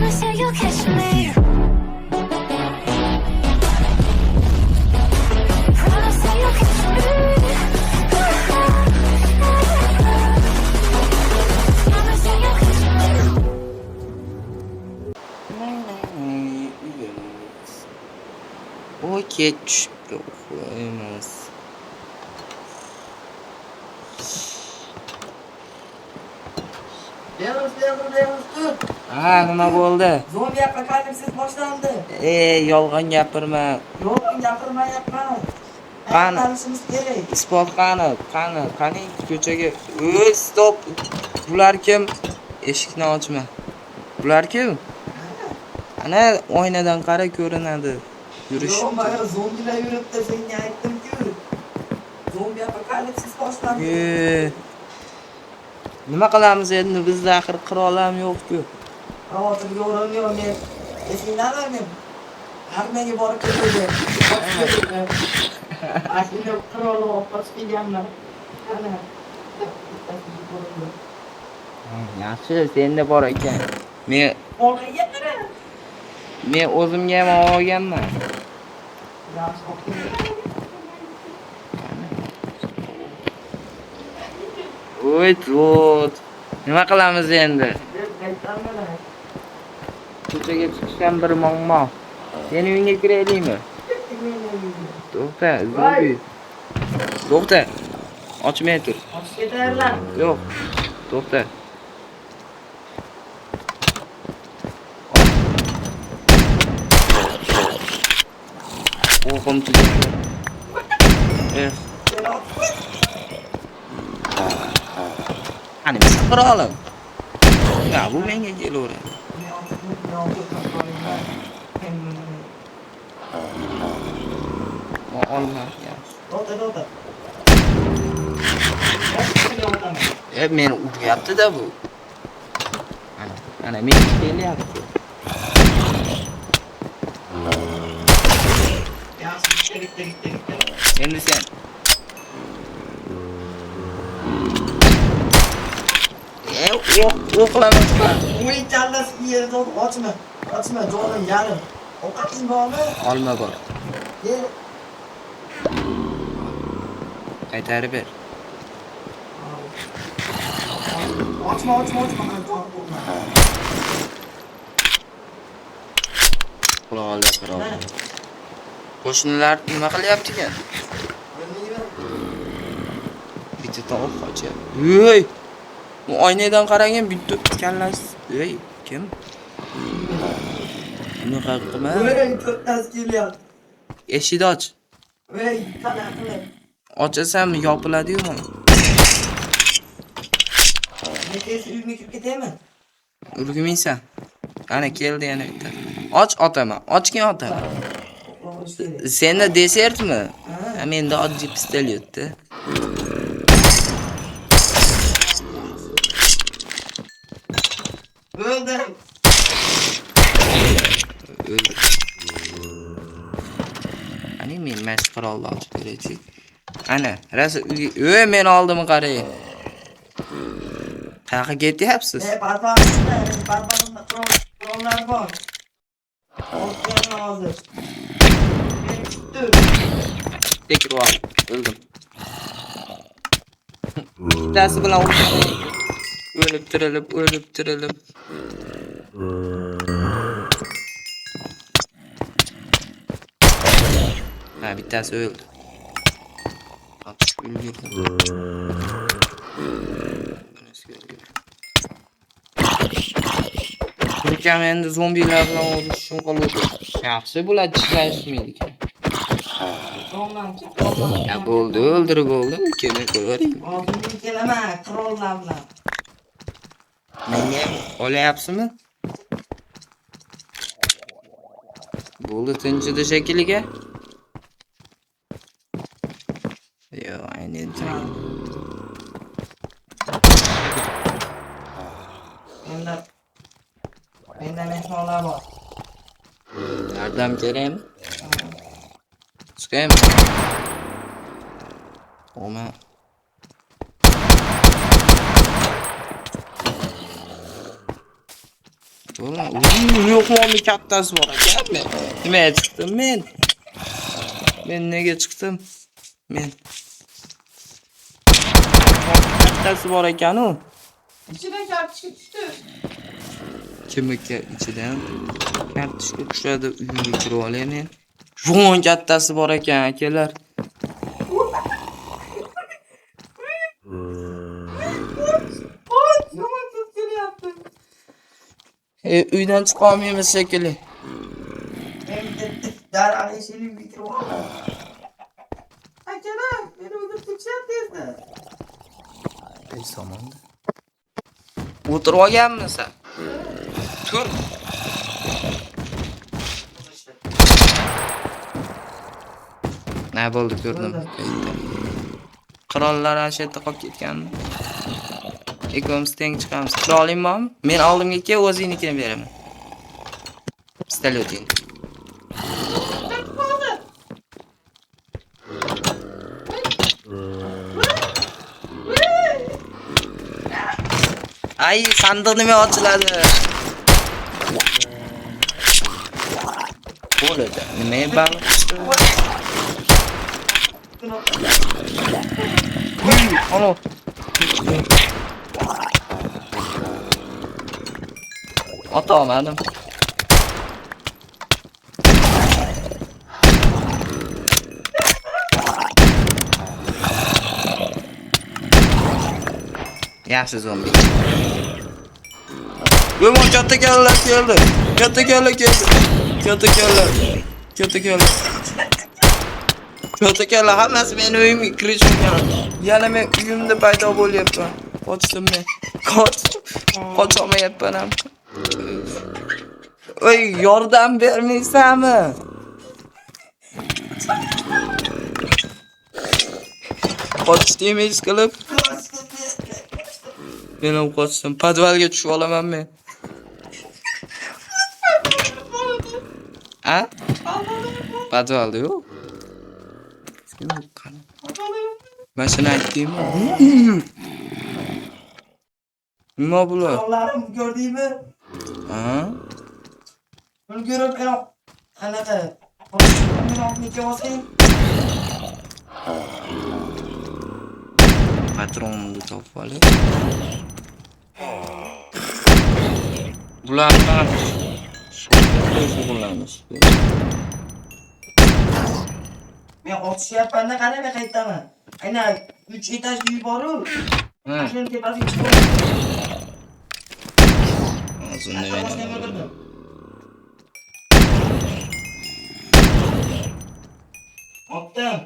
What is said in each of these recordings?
Promise that you'll catch me. Promise that you'll catch me. Promise that you'll catch me. O kech qo'yamiz. Dur. Ha, nima bo'ldi? Zombi apokalipsis boshlandi. Yolg'on gapirma. Yo'q, gapirmayapman. Qani? Tanishimiz kerak. Isbot qani ko'chaga. Stop. Bular kim? Eshikni ochma. Bular kim? Ana oynadan qara ko'rinadi. Yurish. Yo'q, mana zombilar yuribdi, senga aytdim-ku. Zombi apokalipsis boshlandi. Nima qilamiz endi? Bizda axir qirol ham yo'q-ku. Xavotirga o'rin yo'q, men esingdami? Armiyaga borib keldim. Ashuna qirolni olib qochib kelganman. Ana. Yaxshi, senda bor ekan. Men o'zimga ham olganman. Voy, to't. Nima qilamiz endi? Ko'chaga chiqishdan bir muammo. Seni uyingga kiraylikmi? To'xta, zombi. To'xta. Ochmay tur. Ochishga tayyorlan. Yo'q. To'xta. O'qim tugadi. Ani qirolim. Ya, bu menga kelaveradi. Olma. To'xta. Meni uryapti-da bu. Ana men kelyapti. Endi sen. O'qlama. Uy challasi yerda ochma, jonim yarim. Ovqating bormi? Olma bor. Kel. Qaytarib ber. Ochma. Qulog'ida qirol. Qo'shnilar nima qilyapti ekan? Bitta tovuq qochyapti. Bu oynadan qaragan bitta kallasi. Kim? Bunaqa qilma. To'rttasi kelyapti. Eshikni och. Qanaqa? Ochasam yopiladi-yu mana. Necha uyga kirib ketaymi? Urgmaysan. Ana keldi yana bitta. Och otaman. Ochgin otaman. Senda desertmi? Menda oddiy pistoletda. O'ldim. Ani men mashq qirolni ochib beraychi. Ana, rasa uyga, men oldimni qarang. Qayerga ketyapsiz? Barbarimda qurollar bor. Olgan hozir. Tekrar öldüm. Bittasi bilan o'lib tirilib. Ha, bittasi o'ldi. Lekin endi zombilar bilan urushishim qoladi. Yaxshi bo'ladi, ishlashmaydi ekan. Ya bo'ldi, o'ldirib bo'ldi. Kelib ko'ring. Hozir kelaman, qirollar bilan. Menga olyapsizmi? Bo'ldi, tinchidi shekiliga. Yo, aynen. Menda mehmonlar bor. Yordam kerakmi? Chiqaymi? Oma. Yo'qmi kattasi bor ekan. Nimaga chiqdim men? Men nega chiqdim? Men kattasi bor ekan-u. İçine kartuşka düştü. Kimniki ichidan kartoshka tushadi, uyga kirib olay men. Yo'q kattasi bor ekan, akalar. Oy, yaman kötü yaptı. Uydan chiqa olmaymiz shekilli. Benim de dar eşeğini bitirip oldu. Akalar, beni öldürteceksin tezde. Somonda. O'tirib olganmisan? Tur. Ne bo'ldi ko'rdim. Qirollar ana shu yerda qolib ketganmi? Ikkomiz teng chiqamiz. Kira olaymi? Men oldimga kel, o'zingnikini beraman. Pistoleting. Ay, sandiq nima ochiladi? Bo'ladi. Nima baliq? Ana. Otolmadim. Yaxshi zombi. Yo'q, katta kellar keldi. Katta kellar keldi. Katta kellar. Katta kellar. Katta kellar hammasi meni uyimga kirishgan. Yana men uyimda paydo bo'lyapman. Qochdim men. Qocholmayapman ham. Oy, yordam bermaysanmi? Qochdingmi hech qilib? Men ham qochdim. Podvalga tushib olaman men. A? Podvalda yo'q. Ben sana aytdimmi? Nima bular? Allah'ım gördüğümü. Ha? Bunu görüp ben anaqa. Ben altındaki basayım. Patronumni topib olay. Bulardan shug'ullanish. Ben otishayapmanda qara men qaytaman. Aynan 3 etaj uy bor-ku. Ha. Shuni tepasiga chiqib. O'zimni men. Otdim.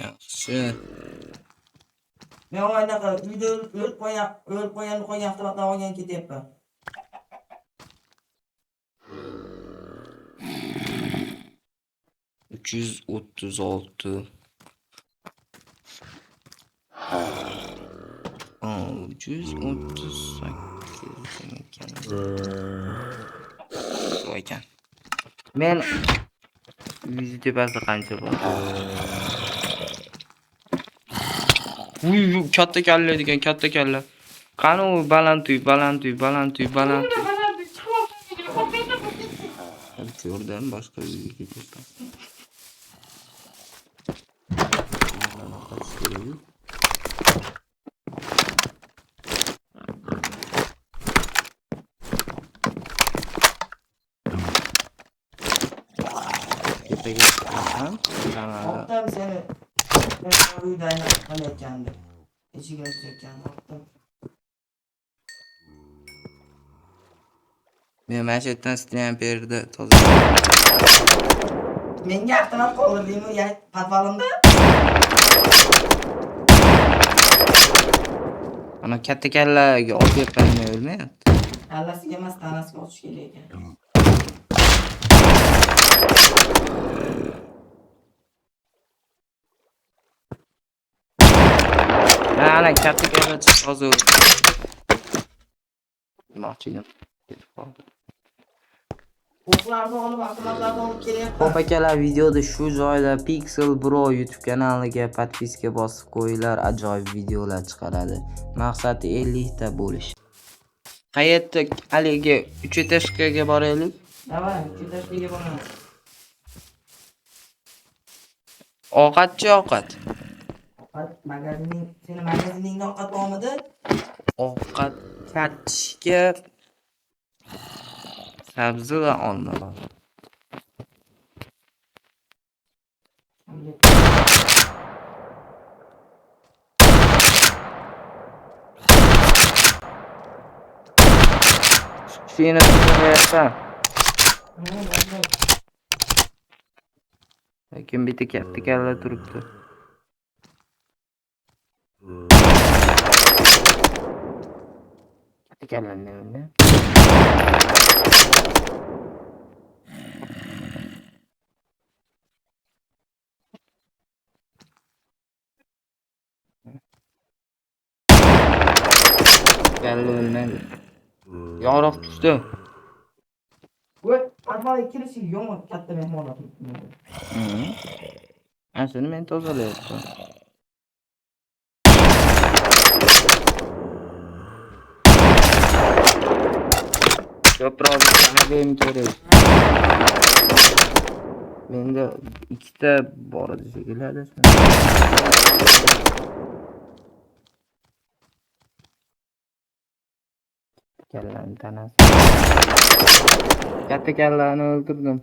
Yaxshi. Men anaqa uyda o'lib qo'ygan avtomatdan olgan ketyapman. Uch yuz o'ttiz olti. 338 ekan. Men yuzi tepasida qancha bor? Uy, katta kalla degan, katta kalla. Qani u balandto'y. Ko'rdim, boshqa uyga ketyapman. Otdim seni. Ben uyda qalayotgandi. Eshigini tutayotgandi. Otdim. Men mana shu yerdan snayperda toza. Menga avtomat qoldirdingmi? Yani podvalimda? Ana katta kallaga otyapman, nima o'lmayapti. Kallasiga emas, tanasiga otish kerak ekan. Ana katta kalla hozir. Demoqchi edim. Ketib qoldi. O'qlarni olib, avtomatlarni olib kelyapman. Xo'p akalar, videoda shu joyda Pixel Bro YouTube kanaliga podpiska bosib qo'yinglar, ajoyib videolar chiqaradi. Maqsadi 50 ta bo'lish. Qayerda haligi 3 etажkaga boraylik. Davay, ketashga boramiz. Ovqatchi ovqat. Seni magaziningda ovqat bormidi? Ovqat kartishga sabzi va olma bor. Seni tutyapsan. Lekin bitta katta kalla turibdi. Katta kalla nima? Kalla o'lmadi. Yorug' tushdi. Voy, avval kirishi yomon katta mehmonlar. Aslida men tozalayapman. Ko'proq ham kerak. Menda ikkita bor edi shekilli. Kallani tanasi. Katta kallani o'ldirdim.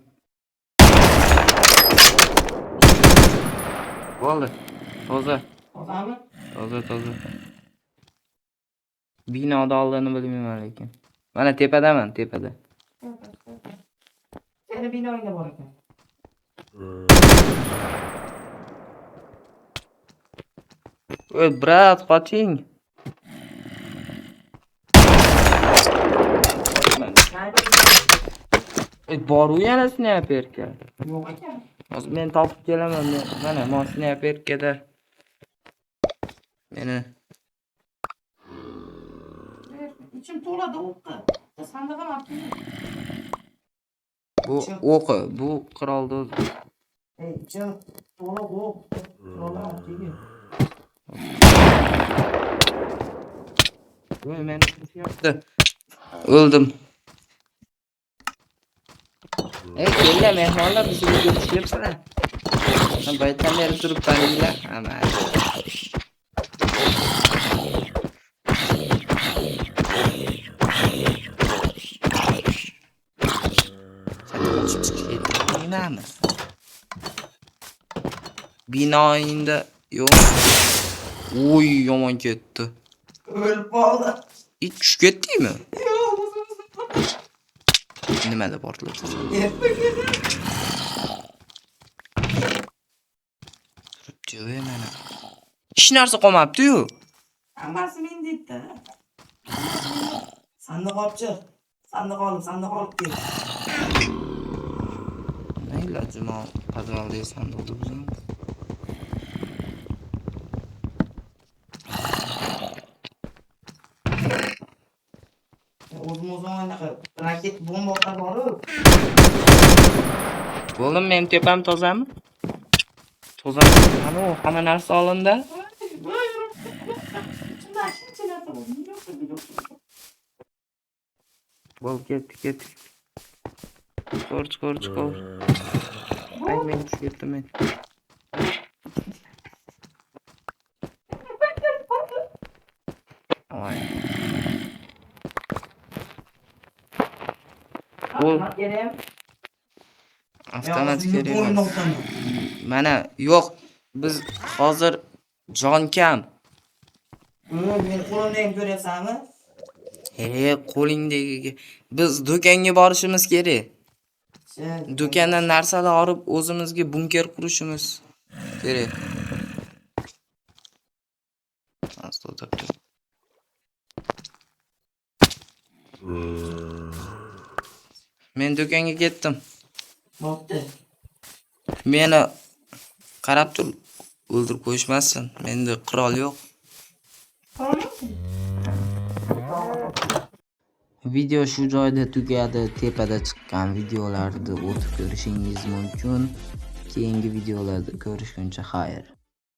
Bo'ldi. Toza. Tozami? Toza. Binoda oldini bilmayman lekin. Mana tepadaman, tepada. Seni binoingda bor ekan. Ey, brat, qoching. Boru yana sniperka. Yo'q ekan. Hozir men topib kelaman. Mana men sniperkada. Meni İçim to'ladi o'qqa. Sandig'im olib bu o'qi, bu qirolda o'zi. İçim to'la o'q. Qiroldan olib kelgan. Voy, meni tushyapti. O'ldim. Kelinglar mehmonlar, bizga ko'rishyapsizlar. Men baytdan beri turibmanlar. Hamma. Neyimiz? Binoingda yo'q. Oy, yomon ketdi. O'lib qoldi. It tushib ketdingmi? Nimada portlatdi? Turibdi mana. Hech narsa qolmabdi-yu. Hammasi menda deydi. Sandiq olib chiq. Sandiq olib kel. Neyla cuma podvalda sandiqda bizamiz. O'zimizdan anaqa raket bombalar bor-ku. Bo'ldim, men tepam tozami? Tozami. Ana, hamma narsa olindi. Bo'l, ketdik. Chiqor. Ay, men tushib ketdim men. Oy. Avtomatik kerak emas. Mana yo'q, biz hozir jon kam. Men qo'limda ham ko'ryapsanmi? Qo'lingdagi. Biz do'konga borishimiz kerak. Do'kondan narsalar olib o'zimizga bunker qurishimiz kerak. Astag'firullah. Men do'konga ketdim. Bo'pti. Meni qarab tur, o'ldirib qo'yishmasin. Menda qurol yo'q. Video shu joyda tugadi. Tepada chiqqan videolarni o'tib ko'rishingiz mumkin. Keyingi videolarda ko'rishguncha xayr.